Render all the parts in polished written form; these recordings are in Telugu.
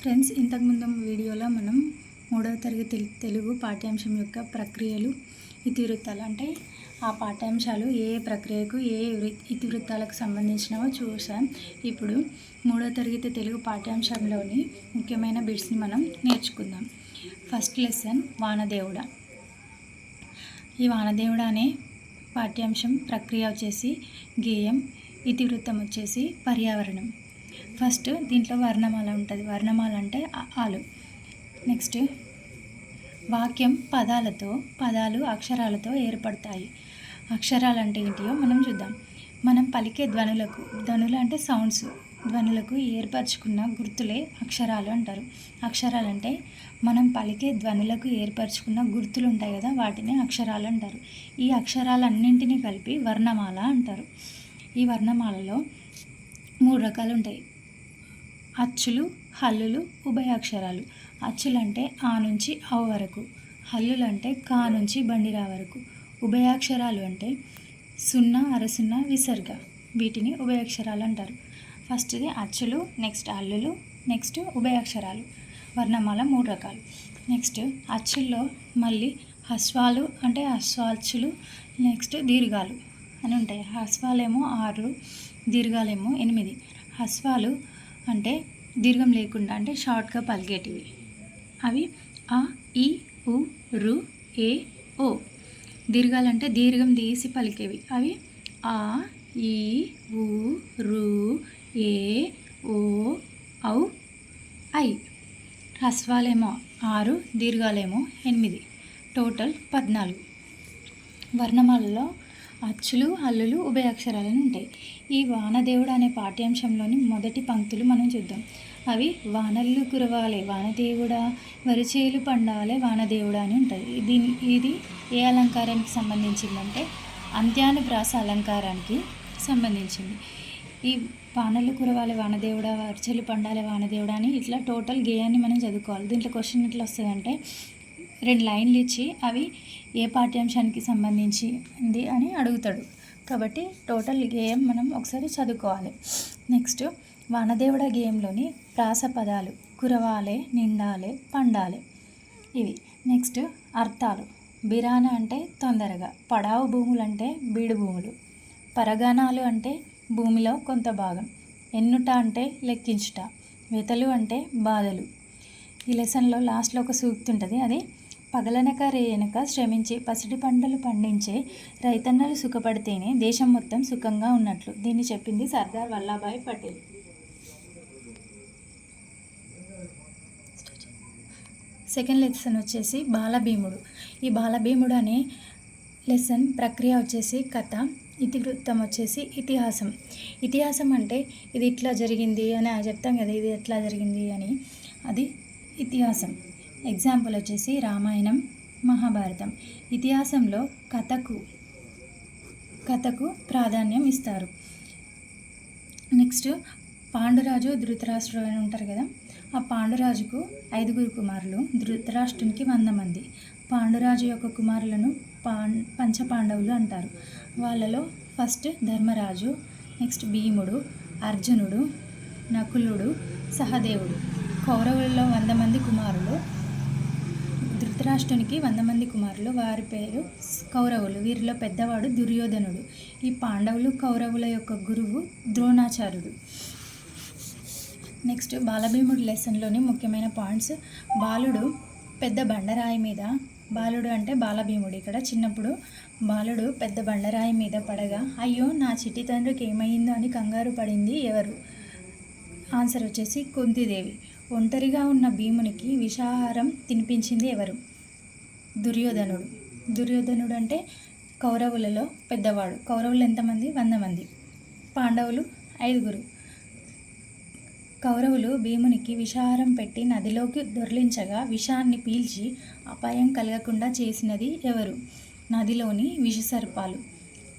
ఫ్రెండ్స్, ఇంతకుముందు వీడియోలో మనం 3వ తరగతి తెలుగు పాఠ్యాంశం యొక్క ప్రక్రియలు, ఇతివృత్తాలు అంటే ఆ పాఠ్యాంశాలు ఏ ప్రక్రియకు ఏ ఇతివృత్తాలకు సంబంధించినవో చూసాం. ఇప్పుడు 3వ తరగతి తెలుగు పాఠ్యాంశంలోని ముఖ్యమైన బిట్స్ని మనం నేర్చుకుందాం. ఫస్ట్ లెసన్ వానదేవుడ. ఈ వానదేవుడ అనే పాఠ్యాంశం ప్రక్రియ వచ్చేసి గేయం, ఇతివృత్తం వచ్చేసి పర్యావరణం. ఫస్ట్ దీంట్లో వర్ణమాల ఉంటుంది. వర్ణమాల అంటే ఆలు. నెక్స్ట్ వాక్యం పదాలు అక్షరాలతో ఏర్పడతాయి. అక్షరాలు అంటే ఏంటియో మనం చూద్దాం. మనం పలికే ధ్వనులు అంటే సౌండ్స్, ధ్వనులకు ఏర్పరచుకున్న గుర్తులే అక్షరాలు అంటారు. అక్షరాలు అంటే మనం పలికే ధ్వనులకు ఏర్పరచుకున్న గుర్తులు ఉంటాయి కదా, వాటిని అక్షరాలు అంటారు. ఈ అక్షరాలన్నింటినీ కలిపి వర్ణమాల అంటారు. ఈ వర్ణమాలలో 3 రకాలు ఉంటాయి: అచ్చులు, హల్లులు, ఉభయాక్షరాలు. అచ్చులు అంటే ఆ నుంచి ఔ వరకు, హల్లులు అంటే కా నుంచి బండిరా వరకు, ఉభయాక్షరాలు అంటే 0, అరసున్న, విసర్గ. వీటిని ఉభయాక్షరాలు అంటారు. ఫస్ట్ది అచ్చులు, నెక్స్ట్ హల్లులు, నెక్స్ట్ ఉభయాక్షరాలు. వర్ణమాల 3 రకాలు. నెక్స్ట్ అచ్చుల్లో మళ్ళీ హ్రస్వాలు అంటే హ్రస్వాచ్చులు, నెక్స్ట్ దీర్ఘాలు అని ఉంటాయి. హ్రస్వాలేమో 6, దీర్ఘాలేమో 8. హ్రస్వాలు అంటే దీర్ఘం లేకుండా అంటే షార్ట్గా పలికేటివి. అవి అ, ఈ, ఉ, రు, ఏ, ఓ. దీర్ఘాలంటే దీర్ఘం తీసి పలికేవి. అవి ఆ, ఈ, ఉ, రు, ఏ, ఓ, ఔ, ఐ. హ్రస్వాలేమో 6, దీర్ఘాలేమో 8. టోటల్ 14. వర్ణమాలలో అచ్చులు, హల్లులు, ఉభయాక్షరాలను ఉంటాయి. ఈ వానదేవుడు అనే పాఠ్యాంశంలోని మొదటి పంక్తులు మనం చూద్దాం. అవి వానల్లు కురవాలే వానదేవుడా, వరిచేలు పండాలే వానదేవుడా అని ఉంటాయి. ఇది ఏ అలంకారానికి సంబంధించిందంటే అంత్యానుప్రాస అలంకారానికి సంబంధించింది. ఈ వానల్లు కురవాలే వానదేవుడా, వరిచేలు పండాలే వానదేవుడా అని ఇట్లా టోటల్ గేయాన్ని మనం చదువుకోవాలి. దీంట్లో క్వశ్చన్ ఎట్లా వస్తుందంటే 2 లైన్లు ఇచ్చి అవి ఏ పాఠ్యాంశానికి సంబంధించింది అని అడుగుతాడు. కాబట్టి టోటల్ గేయం మనం ఒకసారి చదువుకోవాలి. నెక్స్ట్ వానదేవుడ గేయంలోని ప్రాస పదాలు కురవాలే, నిండాలే, పండాలే ఇవి. నెక్స్ట్ అర్థాలు. బిరాన అంటే తొందరగా, పడావు భూములు అంటే బీడు భూములు, పరగణాలు అంటే భూమిలో కొంత భాగం, ఎన్నుట అంటే లెక్కించుట, వెతలు అంటే బాధలు. ఈ లెసన్లో లాస్ట్లో ఒక సూక్తి ఉంటుంది. అది పగలనక రేయనక శ్రమించి పసిడి పంటలు పండించే రైతన్నలు సుఖపడితేనే దేశం మొత్తం సుఖంగా ఉన్నట్లు. దీన్ని చెప్పింది సర్దార్ వల్లభాయ్ పటేల్. సెకండ్ లెసన్ వచ్చేసి బాలభీముడు. ఈ బాలభీముడు అనే లెసన్ ప్రక్రియ వచ్చేసి కథ, ఇతివృత్తం వచ్చేసి ఇతిహాసం. ఇతిహాసం అంటే ఇది ఇట్లా జరిగింది అని చెప్తాం కదా, ఇది ఎట్లా జరిగింది అని, అది ఇతిహాసం. ఎగ్జాంపుల్ వచ్చేసి రామాయణం, మహాభారతం. ఇతిహాసంలో కథకు ప్రాధాన్యం ఇస్తారు. నెక్స్ట్ పాండురాజు, ధృతరాష్ట్రుడు అని ఉంటారు కదా, ఆ పాండురాజుకు 5 కుమారులు, ధృతరాష్ట్రునికి 100 మంది. పాండురాజు యొక్క కుమారులను పంచపాండవులు అంటారు. వాళ్ళలో ఫస్ట్ ధర్మరాజు, నెక్స్ట్ భీముడు, అర్జునుడు, నకులుడు, సహదేవుడు. కౌరవులలో 100 మంది కుమారులు, ధృతరాష్ట్రునికి 100 మంది కుమారులు. వారి పేరు కౌరవులు. వీరిలో పెద్దవాడు దుర్యోధనుడు. ఈ పాండవులు కౌరవుల యొక్క గురువు ద్రోణాచార్యుడు. నెక్స్ట్ బాలభీముడు లెసన్లోని ముఖ్యమైన పాయింట్స్. బాలుడు పెద్ద బండరాయి మీద, బాలుడు అంటే బాలభీముడు. ఇక్కడ చిన్నప్పుడు బాలుడు పెద్ద బండరాయి మీద పడగా అయ్యో నా చిట్టి తండ్రికి ఏమైందో అని కంగారు పడింది ఎవరు? ఆన్సర్ వచ్చేసి కుంతిదేవి. ఒంటరిగా ఉన్న భీమునికి విషాహారం తినిపించింది ఎవరు? దుర్యోధనుడు. దుర్యోధనుడు అంటే కౌరవులలో పెద్దవాడు. కౌరవులు ఎంతమంది? 100 మంది. పాండవులు 5. కౌరవులు భీమునికి విషాహారం పెట్టి నదిలోకి దొర్లించగా విషాన్ని పీల్చి అపాయం కలగకుండా చేసినది ఎవరు? నదిలోని విషసర్పాలు.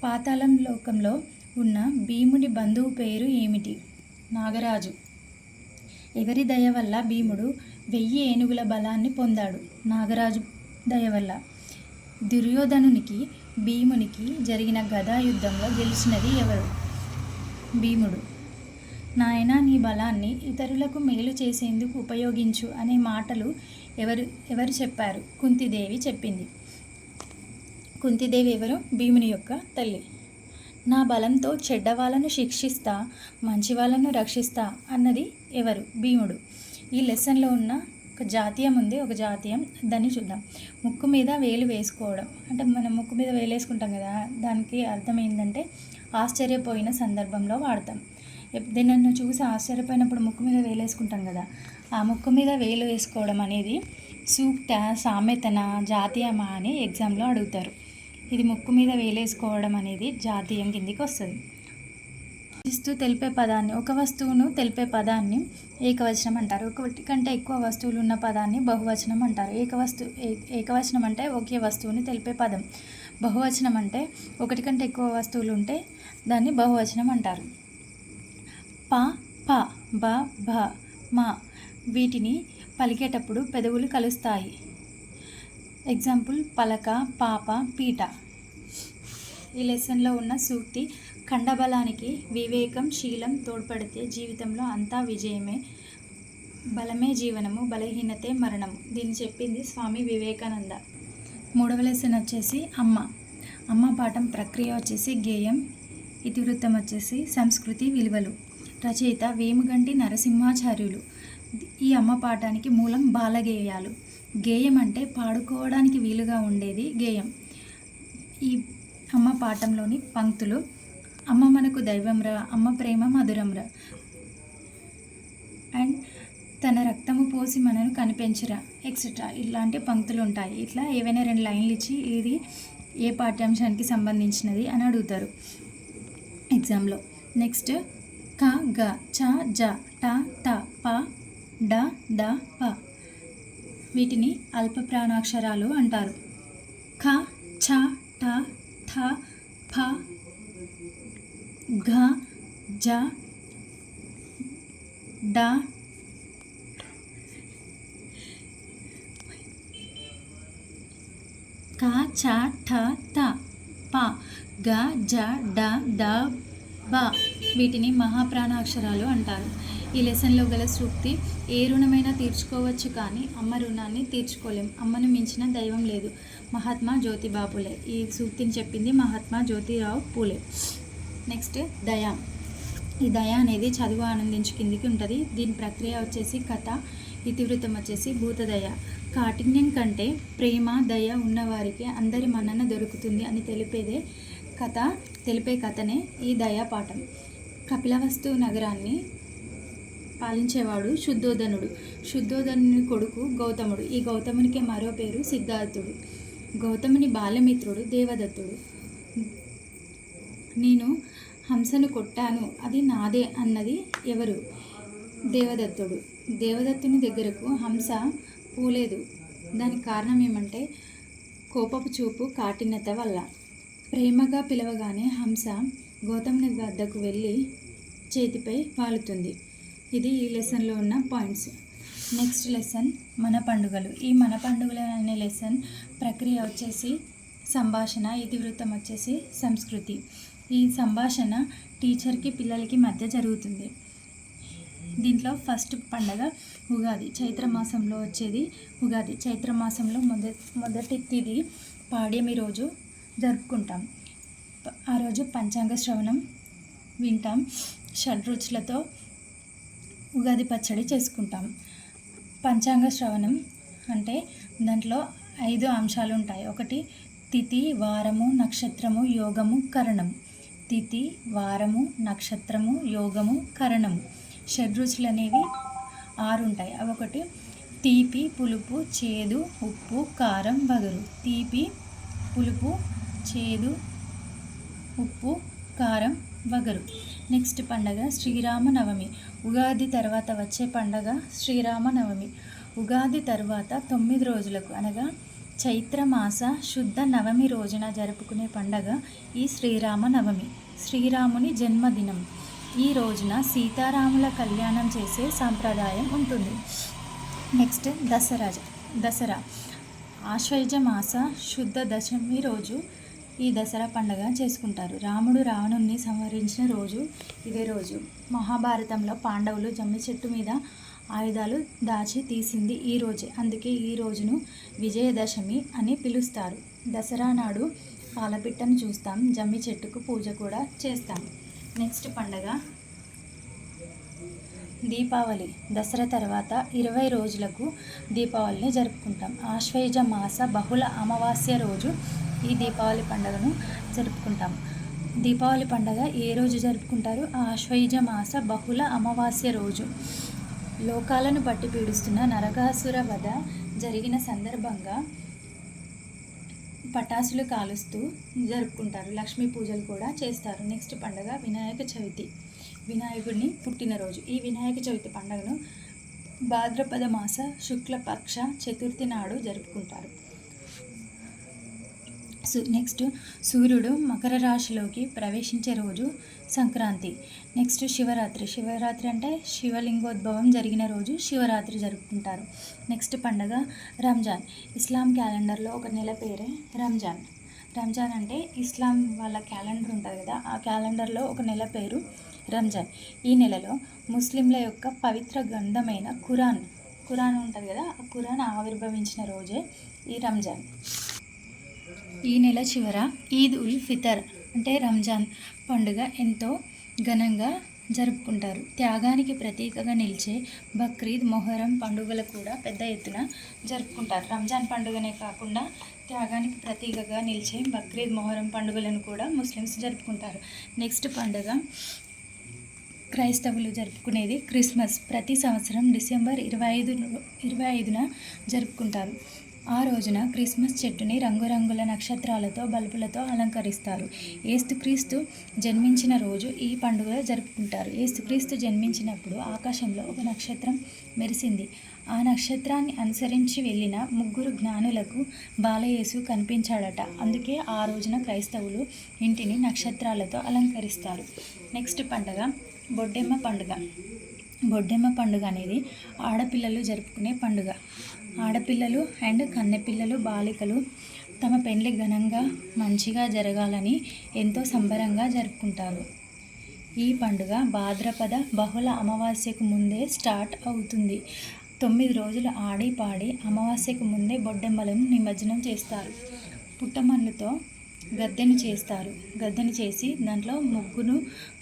పాతాళం లోకంలో ఉన్న భీముని బంధువు పేరు ఏమిటి? నాగరాజు. ఎవరి దయ వల్ల భీముడు 1000 ఏనుగుల బలాన్ని పొందాడు? నాగరాజు దయ వల్ల. దుర్యోధనునికి భీమునికి జరిగిన గదా యుద్ధంలో గెలిచినది ఎవరు? భీముడు. నాయనా నీ బలాన్ని ఇతరులకు మేలు చేసేందుకు ఉపయోగించు అనే మాటలు ఎవరు చెప్పారు? కుంతిదేవి చెప్పింది. కుంతిదేవి ఎవరు? భీముని యొక్క తల్లి. నా బలంతో చెడ్డవాళ్ళను శిక్షిస్తా, మంచి వాళ్ళను రక్షిస్తా అన్నది ఎవరు? భీముడు. ఈ లెసన్లో ఉన్న ఒక జాతీయం ఉంది, ఒక జాతీయం, దాన్ని చూద్దాం. ముక్కు మీద వేలు వేసుకోవడం అంటే మనం ముక్కు మీద వేలు వేసుకుంటాం కదా, దానికి అర్థం ఏంటంటే ఆశ్చర్యపోయిన సందర్భంలో వాడతాం. దేనన్ను చూసి ఆశ్చర్యపోయినప్పుడు ముక్కు మీద వేలు వేసుకుంటాం కదా, ఆ ముక్కు మీద వేలు వేసుకోవడం అనేది సూక్త, సామెతన, జాతీయమా అని ఎగ్జామ్లో అడుగుతారు. ఇది ముక్కు మీద వేలేసుకోవడం అనేది జాతీయం కిందికి వస్తుంది. తెలిపే పదాన్ని, ఒక వస్తువును తెలిపే పదాన్ని ఏకవచనం అంటారు. ఒకటి కంటే ఎక్కువ వస్తువులు ఉన్న పదాన్ని బహువచనం అంటారు. ఏకవచనం అంటే ఒకే వస్తువుని తెలిపే పదం. బహువచనం అంటే ఒకటి కంటే ఎక్కువ వస్తువులు ఉంటే దాన్ని బహువచనం అంటారు. ప, ప, బ, భ, మ వీటిని పలికేటప్పుడు పెదవులు కలుస్తాయి. ఎగ్జాంపుల్ పలక, పాప, పీట. ఈ లెసన్లో ఉన్న సూక్తి ఖండబలానికి వివేకం, శీలం తోడ్పడితే జీవితంలో అంతా విజయమే. బలమే జీవనము, బలహీనతే మరణము. దీన్ని చెప్పింది స్వామి వివేకానంద. 3వ లెసన్ వచ్చేసి అమ్మ. అమ్మ పాఠం ప్రక్రియ వచ్చేసి గేయం, ఇతివృత్తం వచ్చేసి సంస్కృతి విలువలు. రచయిత వేముగంటి నరసింహాచార్యులు. ఈ అమ్మ పాఠానికి మూలం బాలగేయాలు. గేయం అంటే పాడుకోవడానికి వీలుగా ఉండేది గేయం. ఈ అమ్మ పాఠంలోని పంక్తులు: అమ్మ మనకు దైవంరా, అమ్మ ప్రేమ మధురంరా, అండ్ తన రక్తము పోసి మనను కనిపెంచురా, ఎక్సెట్రా ఇలాంటి పంక్తులు ఉంటాయి. ఇట్లా ఏవైనా 2 లైన్లు ఇచ్చి ఇది ఏ పాఠ్యాంశానికి సంబంధించినది అని అడుగుతారు ఎగ్జామ్లో. నెక్స్ట్ క, గ, చ, జ, ట, ట, ప, డ, ద, ప వీటిని అల్ప ప్రాణాక్షరాలు అంటారు. ఖ, ఛ, ట, థ, ఫ, ఘ, జ, డ, క, ఛ, ఠ, థ, ప, గ, జ, డ, ద, బ వీటిని మహాప్రాణాక్షరాలు అంటారు. ఈ లెసన్లో గల సూక్తి: ఏ రుణమైనా తీర్చుకోవచ్చు కానీ అమ్మ రుణాన్ని తీర్చుకోలేం. అమ్మను మించిన దైవం లేదు. మహాత్మా జ్యోతిబా పూలే. ఈ సూక్తిని చెప్పింది మహాత్మా జ్యోతిరావు పూలే. నెక్స్ట్ దయ. ఈ దయ అనేది చదువు ఆనందించు కిందికి ఉంటుంది. దీని ప్రక్రియ వచ్చేసి కథ, ఇతివృత్తం వచ్చేసి భూతదయ. కాఠిన్యం కంటే ప్రేమ, దయ ఉన్నవారికి అందరి మన్నన దొరుకుతుంది అని తెలిపే కథనే ఈ దయా పాఠం. కపిలవస్తు నగరాన్ని పాలించేవాడు శుద్ధోదనుడు. శుద్ధోదనుని కొడుకు గౌతముడు. ఈ గౌతమునికి మరో పేరు సిద్ధార్థుడు. గౌతముని బాల్యమిత్రుడు దేవదత్తుడు. నేను హంసను కొట్టాను, అది నాదే అన్నది ఎవరు? దేవదత్తుడు. దేవదత్తుని దగ్గరకు హంస పోలేదు. దానికి కారణం ఏమంటే కోపపు చూపు, కాఠిన్యత వల్ల. ప్రేమగా పిలవగానే హంస గౌతముని వద్దకు వెళ్ళి చేతిపై వాలుతుంది. ఇది ఈ లెసన్లో ఉన్న పాయింట్స్. నెక్స్ట్ లెసన్ మన పండుగలు. ఈ మన పండుగలు అనే లెసన్ ప్రక్రియ వచ్చేసి సంభాషణ, ఇతివృత్తం వచ్చేసి సంస్కృతి. ఈ సంభాషణ టీచర్కి పిల్లలకి మధ్య జరుగుతుంది. దీంట్లో ఫస్ట్ పండగ ఉగాది. చైత్రమాసంలో వచ్చేది ఉగాది. చైత్రమాసంలో మొదటి తిథి పాడ్యమి రోజు జరుపుకుంటాం. ఆ రోజు పంచాంగ శ్రవణం వింటాం. షడ్రుచులతో ఉగాది పచ్చడి చేసుకుంటాం. పంచాంగ శ్రవణం అంటే దాంట్లో 5 అంశాలు ఉంటాయి. ఒకటి తిథి, వారము, నక్షత్రము, యోగము, కరణము. తిథి, వారము, నక్షత్రము, యోగము, కరణము. షడ్రుచులు అనేవి 6 ఉంటాయి. అవి ఒకటి తీపి, పులుపు, చేదు, ఉప్పు, కారం, వగరు. తీపి, పులుపు, చేదు, ఉప్పు, కారం, వగరు. నెక్స్ట్ పండగ శ్రీరామనవమి. ఉగాది తర్వాత వచ్చే పండగ శ్రీరామనవమి. ఉగాది తర్వాత 9 రోజులకు అనగా చైత్రమాస శుద్ధ నవమి రోజున జరుపుకునే పండగ ఈ శ్రీరామనవమి. శ్రీరాముని జన్మదినం. ఈ రోజున సీతారాముల కళ్యాణం చేసే సాంప్రదాయం ఉంటుంది. నెక్స్ట్ దసరా. ఆశ్వయుజ మాస శుద్ధ దశమి రోజు ఈ దసరా పండుగ చేసుకుంటారు. రాముడు రావణుణ్ణి సంహరించిన రోజు ఇదే రోజు. మహాభారతంలో పాండవులు జమ్మి చెట్టు మీద ఆయుధాలు దాచి తీసింది ఈ రోజే. అందుకే ఈ రోజును విజయదశమి అని పిలుస్తారు. దసరా నాడు పాలపిట్టను చూస్తాం, జమ్మి చెట్టుకు పూజ కూడా చేస్తాం. నెక్స్ట్ పండుగ దీపావళి. దసరా తర్వాత 20 రోజులకు దీపావళిని జరుపుకుంటాం. ఆశ్వయుజ మాస బహుళ అమావాస్య రోజు ఈ దీపావళి పండుగను జరుపుకుంటాం. దీపావళి పండుగ ఏ రోజు జరుపుకుంటారు? ఆశ్వయుజ మాస బహుళ అమావాస్య రోజు. లోకాలను బట్టి పీడిస్తున్న నరకాసుర వధ జరిగిన సందర్భంగా పటాసులు కాలుస్తూ జరుపుకుంటారు. లక్ష్మీ పూజలు కూడా చేస్తారు. నెక్స్ట్ పండుగ వినాయక చవితి, వినాయకుడిని పుట్టినరోజు. ఈ వినాయక చవితి పండుగను భాద్రపద మాస శుక్లపక్ష చతుర్థి నాడు జరుపుకుంటారు. నెక్స్ట్ సూర్యుడు మకర రాశిలోకి ప్రవేశించే రోజు సంక్రాంతి. నెక్స్ట్ శివరాత్రి. శివరాత్రి అంటే శివలింగోద్భవం జరిగిన రోజు శివరాత్రి జరుపుకుంటారు. నెక్స్ట్ పండుగ రంజాన్. ఇస్లాం క్యాలెండర్లో ఒక నెల పేరే రంజాన్. రంజాన్ అంటే ఇస్లాం వాళ్ళ క్యాలెండర్ ఉంటుంది కదా, ఆ క్యాలెండర్లో ఒక నెల పేరు రంజాన్. ఈ నెలలో ముస్లింల యొక్క పవిత్ర గ్రంథమైన ఖురాన్ ఉంటుంది కదా, ఆ ఖురాన్ ఆవిర్భవించిన రోజే ఈ రంజాన్. ఈ నెల చివర ఈద్ ఉల్ ఫితర్ అంటే రంజాన్ పండుగ ఎంతో ఘనంగా జరుపుకుంటారు. త్యాగానికి ప్రతీకగా నిలిచే బక్రీద్, మొహరం పండుగలు కూడా పెద్ద ఎత్తున జరుపుకుంటారు. రంజాన్ పండుగనే కాకుండా త్యాగానికి ప్రతీకగా నిలిచే బక్రీద్, మొహరం పండుగలను కూడా ముస్లిమ్స్ జరుపుకుంటారు. నెక్స్ట్ పండుగ క్రైస్తవులు జరుపుకునేది క్రిస్మస్. ప్రతి సంవత్సరం డిసెంబర్ 25న జరుపుకుంటారు. ఆ రోజున క్రిస్మస్ చెట్టుని రంగురంగుల నక్షత్రాలతో, బల్బులతో అలంకరిస్తారు. యేసుక్రీస్తు జన్మించిన రోజు ఈ పండుగ జరుపుకుంటారు. యేసుక్రీస్తు జన్మించినప్పుడు ఆకాశంలో ఒక నక్షత్రం మెరిసింది. ఆ నక్షత్రాన్ని అనుసరించి వెళ్ళిన 3 జ్ఞానులకు బాలయేసు కనిపించాడట. అందుకే ఆ రోజున క్రైస్తవులు ఇంటిని నక్షత్రాలతో అలంకరిస్తారు. నెక్స్ట్ పండుగ బొడ్డెమ్మ పండుగ. బొడ్డెమ్మ పండుగ అనేది ఆడపిల్లలు జరుపుకునే పండుగ. ఆడపిల్లలు అండ్ కన్నెపిల్లలు, బాలికలు తమ పెళ్లి ఘనంగా మంచిగా జరగాలని ఎంతో సంబరంగా జరుపుకుంటారు. ఈ పండుగ భాద్రపద బహుళ అమావాస్యకు ముందే స్టార్ట్ అవుతుంది. 9 రోజులు ఆడి పాడి అమావాస్యకు ముందే బొడ్డెమ్మలను నిమజ్జనం చేస్తారు. పుట్టమన్నుతో గద్దెను చేస్తారు. గద్దెను చేసి దాంట్లో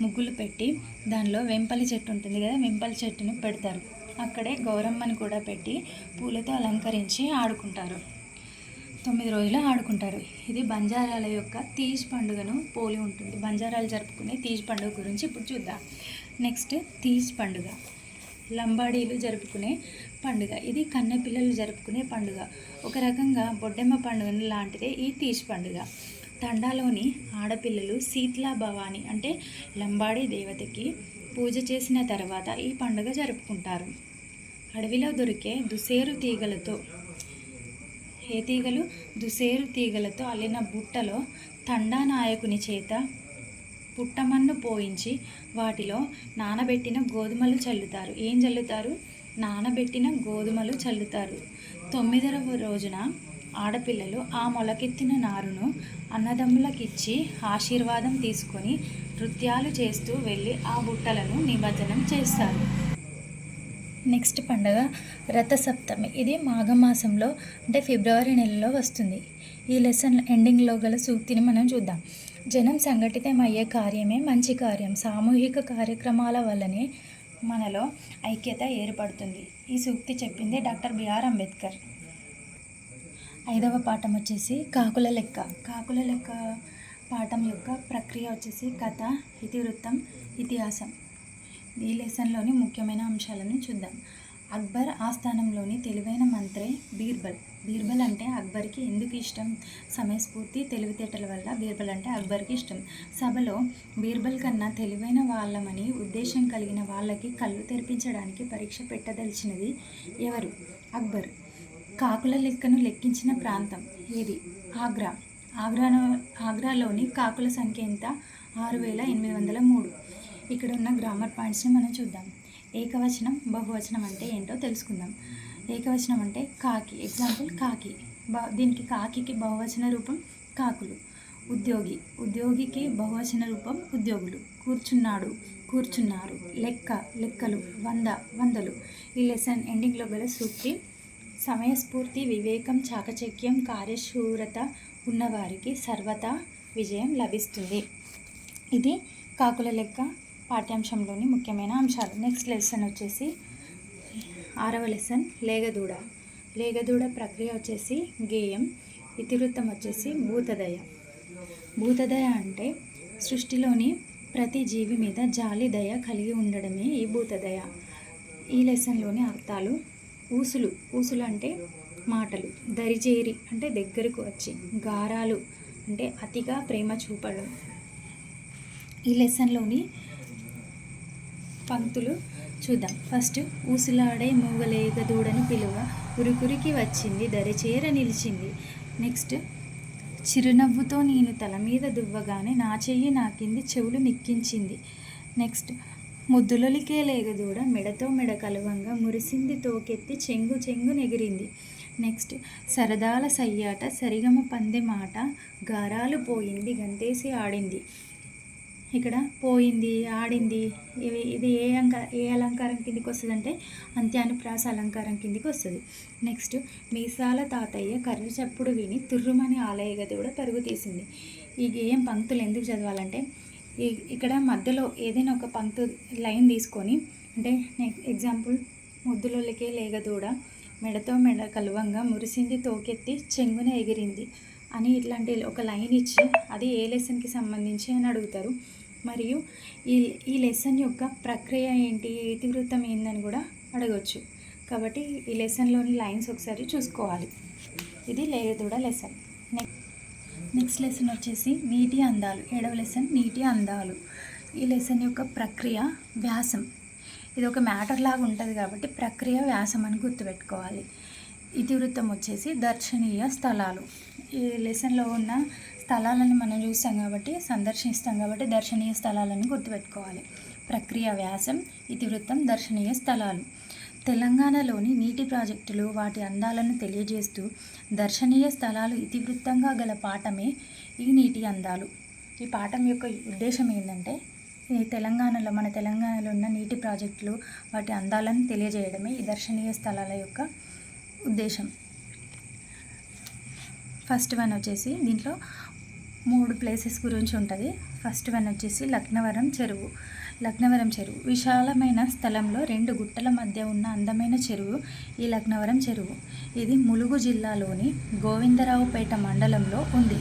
ముగ్గులు పెట్టి దానిలో వెంపలి చెట్టు ఉంటుంది కదా, వెంపలి చెట్టును పెడతారు. అక్కడే గౌరమ్మను కూడా పెట్టి పూలతో అలంకరించి ఆడుకుంటారు. 9 రోజులు ఆడుకుంటారు. ఇది బంజారాల యొక్క తీజ్ పండుగను పోలి ఉంటుంది. బంజారాలు జరుపుకునే తీజ్ పండుగ గురించి ఇప్పుడు చూద్దాం. నెక్స్ట్ తీజ్ పండుగ లంబాడీలు జరుపుకునే పండుగ. ఇది కన్నెపిల్లలు జరుపుకునే పండుగ. ఒక రకంగా బొడ్డెమ్మ పండుగ లాంటిదే ఈ తీజ్ పండుగ. తండాలోని ఆడపిల్లలు శీతలా భవాని అంటే లంబాడీ దేవతకి పూజ చేసిన తర్వాత ఈ పండుగ జరుపుకుంటారు. అడవిలో దొరికే దుసేరు తీగలతో, ఏ తీగలు? దుసేరు తీగలతో అల్లిన బుట్టలో తండా నాయకుని చేత పుట్టమన్ను పోయించి వాటిలో నానబెట్టిన గోధుమలు చల్లుతారు. ఏం చల్లుతారు? నానబెట్టిన గోధుమలు చల్లుతారు. 9వ రోజున ఆడపిల్లలు ఆ మొలకెత్తిన నారును అన్నదమ్ములకిచ్చి ఆశీర్వాదం తీసుకొని నృత్యాలు చేస్తూ వెళ్ళి ఆ బుట్టలను నిమజ్జనం చేస్తారు. నెక్స్ట్ పండుగ రథసప్తమి. ఇది మాఘమాసంలో అంటే ఫిబ్రవరి నెలలో వస్తుంది. ఈ లెసన్ ఎండింగ్లో గల సూక్తిని మనం చూద్దాం. జనం సంఘటితమయ్యే కార్యమే మంచి కార్యం. సామూహిక కార్యక్రమాల వల్లనే మనలో ఐక్యత ఏర్పడుతుంది. ఈ సూక్తి చెప్పింది డాక్టర్ బిఆర్ అంబేద్కర్. 5వ పాఠం వచ్చేసి కాకుల లెక్క. కాకుల లెక్క పాఠం యొక్క ప్రక్రియ వచ్చేసి కథ, ఇతివృత్తం, ఇతిహాసం. ఈ లెసన్లోని ముఖ్యమైన అంశాలను చూద్దాం. అక్బర్ ఆస్థానంలోని తెలివైన మంత్రే బీర్బల్. బీర్బల్ అంటే అక్బర్కి ఎందుకు ఇష్టం? సమయస్ఫూర్తి, తెలివితేటల వల్ల బీర్బల్ అంటే అక్బర్కి ఇష్టం. సభలో బీర్బల్ కన్నా తెలివైన వాళ్ళమని ఉద్దేశం కలిగిన వాళ్ళకి కళ్ళు తెరిపించడానికి పరీక్ష పెట్టదలిచినది ఎవరు? అక్బర్. కాకుల లెక్కను లెక్కించిన ప్రాంతం ఏది? ఆగ్రా. ఆగ్రాలోని కాకుల సంఖ్య ఎంత? 6803. ఇక్కడ ఉన్న గ్రామర్ పాయింట్స్ని మనం చూద్దాం. ఏకవచనం, బహువచనం అంటే ఏంటో తెలుసుకుందాం. ఏకవచనం అంటే కాకి. ఎగ్జాంపుల్ కాకి. దీనికి కాకికి బహువచన రూపం కాకులు. ఉద్యోగి, ఉద్యోగికి బహువచన రూపం ఉద్యోగులు. కూర్చున్నాడు, కూర్చున్నారు. లెక్క, లెక్కలు. వంద, వందలు. ఈ లెసన్ ఎండింగ్లో గల సూక్తి: సమయస్ఫూర్తి, వివేకం, చాకచక్యం, కార్యశూరత ఉన్నవారికి సర్వతా విజయం లభిస్తుంది. ఇది కాకుల లెక్క పాఠ్యాంశంలోని ముఖ్యమైన అంశాలు. నెక్స్ట్ లెసన్ వచ్చేసి 6వ లెసన్ లేగదూడ. లేగదూడ ప్రక్రియ వచ్చేసి గేయం. ఇతివృత్తం వచ్చేసి భూతదయ. భూతదయ అంటే సృష్టిలోని ప్రతి జీవి మీద జాలి, దయ కలిగి ఉండడమే ఈ భూతదయ. ఈ లెసన్లోని అర్థాలు: ఊసులు, ఊసులు అంటే మాటలు. దరిజేరి అంటే దగ్గరకు వచ్చి. గారాలు అంటే అతిగా ప్రేమ చూపడం. ఈ లెసన్లోని పంక్తులు చూద్దాం. ఫస్ట్: ఊసులాడే మూగలేగ దూడను పిలువ, ఉరుకురికి వచ్చింది, దరిచేర నిలిచింది. నెక్స్ట్: చిరునవ్వుతో నేను తల మీద దువ్వగానే నా చెయ్యి నాకింది, చెవులు నిక్కించింది. నెక్స్ట్: ముద్దులొలికే లేగదూడ మెడతో మెడ కలవంగా, మురిసింది తోకెత్తి, చెంగు చెంగు నెగిరింది. నెక్స్ట్: సరదాల సయ్యాట, సరిగమ పందె మాట, గారాలు పోయింది, గంతేసి ఆడింది. ఇక్కడ పోయింది, ఆడింది, ఇది ఏ అలంకారం కిందికి వస్తుంది అంటే అంత్యానుప్రాస అలంకారం కిందికి వస్తుంది. నెక్స్ట్: మీసాల తాతయ్య కర్ర చప్పుడు విని తుర్రుమని ఆలయగది కూడా పరుగు తీసింది. ఈ గేయం పంక్తులు ఎందుకు చదవాలంటే ఇక్కడ మధ్యలో ఏదైనా ఒక పంక్తు లైన్ తీసుకొని, అంటే ఎగ్జాంపుల్ ముద్దులొలికే లేగదూడ మెడతో మెడ కలువంగా, మురిసింది తోకెత్తి, చెంగున ఎగిరింది అని ఇట్లాంటి ఒక లైన్ ఇచ్చి అది ఏ లెసన్కి సంబంధించి అని అడుగుతారు. మరియు ఈ లెసన్ యొక్క ప్రక్రియ ఏంటి, ఇతివృత్తం ఏందని కూడా అడగవచ్చు. కాబట్టి ఈ లెసన్లోని లైన్స్ ఒకసారి చూసుకోవాలి. ఇది లేగదూడ లెసన్. నెక్స్ట్ లెసన్ వచ్చేసి నీటి అందాలు. 7వ లెసన్ నీటి అందాలు. ఈ లెసన్ యొక్క ప్రక్రియ వ్యాసం. ఇది ఒక మ్యాటర్ లాగా ఉంటుంది కాబట్టి ప్రక్రియ వ్యాసం అని గుర్తుపెట్టుకోవాలి. ఇతివృత్తం వచ్చేసి దర్శనీయ స్థలాలు. ఈ లెసన్లో ఉన్న స్థలాలను మనం చూస్తాం కాబట్టి, సందర్శిస్తాం కాబట్టి దర్శనీయ స్థలాలను గుర్తుపెట్టుకోవాలి. ప్రక్రియ వ్యాసం, ఇతివృత్తం దర్శనీయ స్థలాలు. తెలంగాణలోని నీటి ప్రాజెక్టులు, వాటి అందాలను తెలియజేస్తూ దర్శనీయ స్థలాలు ఇతివృత్తంగా గల పాఠమే ఈ నీటి అందాలు. ఈ పాఠం యొక్క ఉద్దేశం ఏంటంటే మన తెలంగాణలో ఉన్న నీటి ప్రాజెక్టులు, వాటి అందాలను తెలియజేయడమే ఈ దర్శనీయ స్థలాల యొక్క ఉద్దేశం. ఫస్ట్ వన్ వచ్చేసి దీంట్లో 3 ప్లేసెస్ గురించి ఉంటుంది. ఫస్ట్ వన్ వచ్చేసి లక్నవరం చెరువు. లక్నవరం చెరువు విశాలమైన స్థలంలో 2 గుట్టల మధ్య ఉన్న అందమైన చెరువు ఈ లక్నవరం చెరువు. ఇది ములుగు జిల్లాలోని గోవిందరావుపేట మండలంలో ఉంది.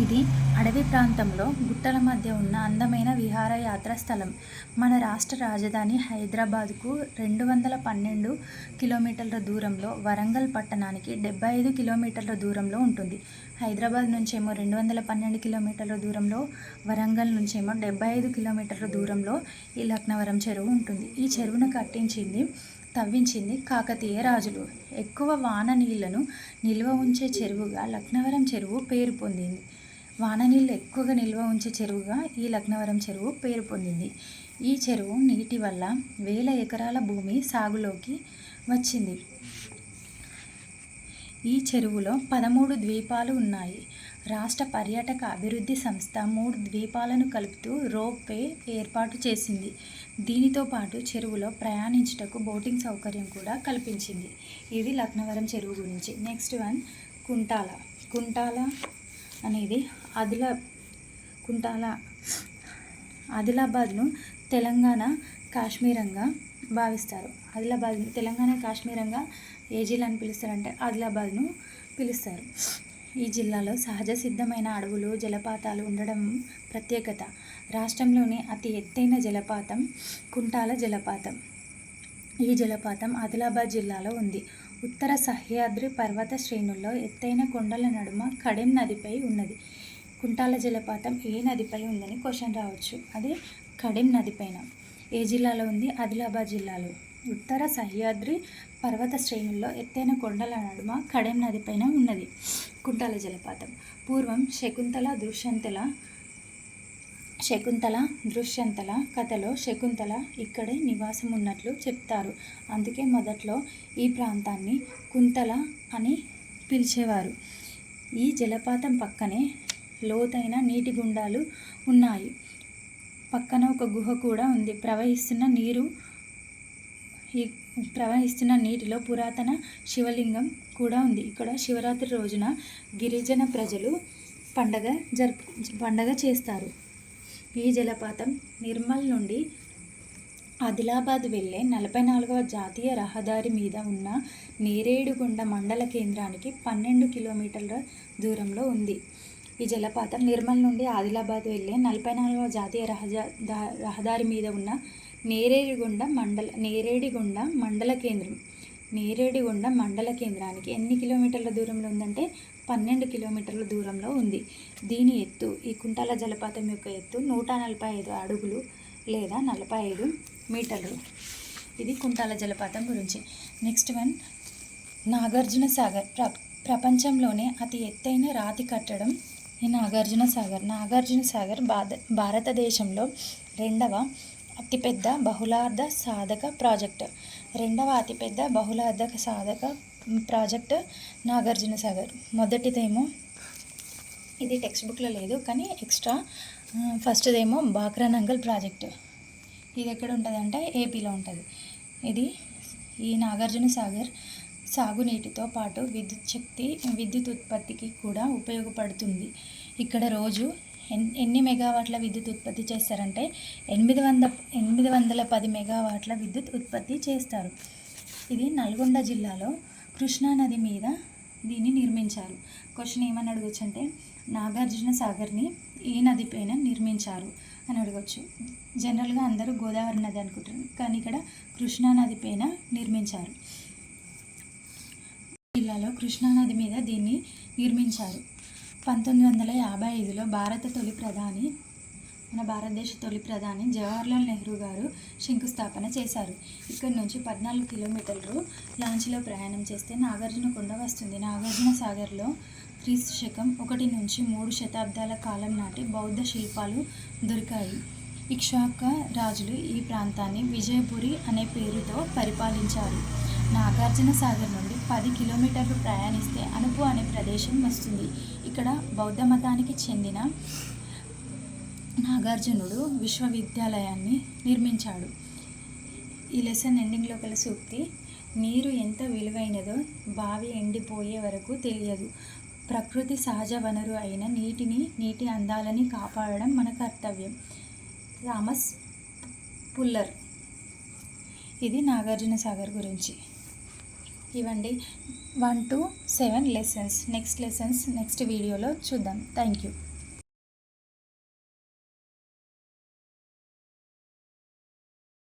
ఇది అడవి ప్రాంతంలో గుట్టల మధ్య ఉన్న అందమైన విహారయాత్ర స్థలం. మన రాష్ట్ర రాజధాని హైదరాబాద్కు 212 కిలోమీటర్ల దూరంలో, వరంగల్ పట్టణానికి 75 కిలోమీటర్ల దూరంలో ఉంటుంది. హైదరాబాద్ నుంచేమో 212 కిలోమీటర్ల దూరంలో, వరంగల్ నుంచేమో 75 కిలోమీటర్ల దూరంలో ఈ లక్నవరం చెరువు ఉంటుంది. ఈ చెరువును తవ్వించింది కాకతీయ రాజులు. ఎక్కువ వాన నీళ్లను నిల్వ ఉంచే చెరువుగా లక్నవరం చెరువు పేరు పొందింది. వాన నీళ్ళు ఎక్కువగా నిల్వ ఉంచే చెరువుగా ఈ లక్నవరం చెరువు పేరు పొందింది. ఈ చెరువు నీటి వల్ల 1000 ఎకరాల భూమి సాగులోకి వచ్చింది. ఈ చెరువులో 13 ద్వీపాలు ఉన్నాయి. రాష్ట్ర పర్యాటక అభివృద్ధి సంస్థ 3 ద్వీపాలను కలుపుతూ రోప్వే ఏర్పాటు చేసింది. దీనితో పాటు చెరువులో ప్రయాణించుటకు బోటింగ్ సౌకర్యం కూడా కల్పించింది. ఇది లక్నవరం చెరువు గురించి. Next one Kuntala. కుంటాల అనేది ఆదిలాబాద్ను తెలంగాణ కాశ్మీరంగా భావిస్తారు. తెలంగాణ కాశ్మీరంగా ఏ జిల్లాను పిలుస్తారంటే ఆదిలాబాద్ను పిలుస్తారు. ఈ జిల్లాలో సహజ సిద్ధమైన అడవులు, జలపాతాలు ఉండడం ప్రత్యేకత. రాష్ట్రంలోని అతి ఎత్తైన జలపాతం కుంటాల జలపాతం. ఈ జలపాతం ఆదిలాబాద్ జిల్లాలో ఉంది. ఉత్తర సహ్యాద్రి పర్వత శ్రేణుల్లో ఎత్తైన కొండల నడుమ కడెం నదిపై ఉన్నది. కుంటాల జలపాతం ఏ నదిపై ఉందని క్వశ్చన్ రావచ్చు. అది కడెం నదిపైన. ఏ జిల్లాలో ఉంది? ఆదిలాబాద్ జిల్లాలో. ఉత్తర సహ్యాద్రి పర్వత శ్రేణుల్లో ఎత్తైన కొండల నడుమ కడెం నదిపైన ఉన్నది కుంటాల జలపాతం. పూర్వం శకుంతల దృశ్యంతల కథలో శకుంతల ఇక్కడే నివాసం ఉన్నట్లు చెప్తారు. అందుకే మొదట్లో ఈ ప్రాంతాన్ని కుంతల అని పిలిచేవారు. ఈ జలపాతం పక్కనే లోతైన నీటి గుండాలు ఉన్నాయి. పక్కన ఒక గుహ కూడా ఉంది. ప్రవహిస్తున్న నీటిలో పురాతన శివలింగం కూడా ఉంది. ఇక్కడ శివరాత్రి రోజున గిరిజన ప్రజలు పండగ చేస్తారు. ఈ జలపాతం నిర్మల్ నుండి ఆదిలాబాద్ వెళ్ళే 44వ జాతీయ రహదారి మీద ఉన్న నేరేడుగొండ మండల కేంద్రానికి 12 కిలోమీటర్ల దూరంలో ఉంది. ఈ జలపాతం నిర్మల్ నుండి ఆదిలాబాద్ వెళ్ళే 44వ జాతీయ రహదారి మీద ఉన్న నేరేడిగొండ మండల కేంద్రానికి ఎన్ని కిలోమీటర్ల దూరంలో ఉందంటే 12 కిలోమీటర్ల దూరంలో ఉంది. దీని ఎత్తు, ఈ కుంటాల జలపాతం యొక్క ఎత్తు 145 అడుగులు లేదా 45 మీటర్లు. ఇది కుంటాల జలపాతం గురించి. Next one, Nagarjuna Sagar. ప్రపంచంలోనే అతి ఎత్తైన రాతి కట్టడం ఈ నాగార్జున సాగర్ భారతదేశంలో రెండవ అతిపెద్ద బహుళార్థ సాధక ప్రాజెక్ట్ నాగార్జున సాగర్. మొదటిదేమో ఇది టెక్స్ట్ బుక్లో లేదు కానీ ఎక్స్ట్రా. ఫస్ట్దేమో బాక్రానంగల్ ప్రాజెక్టు. ఇది ఎక్కడ ఉంటుంది అంటే ఏపీలో ఉంటుంది. ఈ నాగార్జున సాగర్ సాగునీటితో పాటు విద్యుత్ ఉత్పత్తికి కూడా ఉపయోగపడుతుంది. ఇక్కడ రోజు ఎన్ని మెగావాట్ల విద్యుత్ ఉత్పత్తి చేస్తారంటే 810 మెగావాట్ల విద్యుత్ ఉత్పత్తి చేస్తారు. ఇది నల్గొండ జిల్లాలో కృష్ణానది మీద దీన్ని నిర్మించారు. క్వశ్చన్ ఏమని అడగచ్చు అంటే నాగార్జున సాగర్ని ఏ నది పైన నిర్మించారు అని అడగచ్చు. జనరల్గా అందరూ గోదావరి నది అనుకుంటారు కానీ ఇక్కడ కృష్ణానది పైన నిర్మించారు. జిల్లాలో కృష్ణానది మీద దీన్ని నిర్మించారు. 1955లో మన భారతదేశ తొలి ప్రధాని జవహర్లాల్ నెహ్రూ గారు శంకుస్థాపన చేశారు. ఇక్కడ నుంచి 14 కిలోమీటర్లు లాంచ్లో ప్రయాణం చేస్తే నాగార్జునకొండ వస్తుంది. నాగార్జున సాగర్లో క్రీస్తు 1 నుంచి 3 శతాబ్దాల కాలం నాటి బౌద్ధ శిల్పాలు దొరికాయి. ఇక్ష్వాక రాజులు ఈ ప్రాంతాన్ని విజయపురి అనే పేరుతో పరిపాలించారు. నాగార్జున సాగర్ నుండి 10 కిలోమీటర్లు ప్రయాణిస్తే అనుపు అనే ప్రదేశం వస్తుంది. ఇక్కడ బౌద్ధ మతానికి చెందిన నాగార్జునుడు విశ్వవిద్యాలయాన్ని నిర్మించాడు. ఈ లెసన్ ఎండింగ్లో గల సూక్తి, నీరు ఎంత విలువైనదో బావి ఎండిపోయే వరకు తెలియదు. ప్రకృతి సహజ వనరు అయిన నీటి అందాలని కాపాడడం మన కర్తవ్యం. Thomas puller. ఇది నాగార్జున సాగర్ గురించి. ఇవండి 1 to 7 లెసన్స్. నెక్స్ట్ వీడియోలో చూద్దాం. Thank you.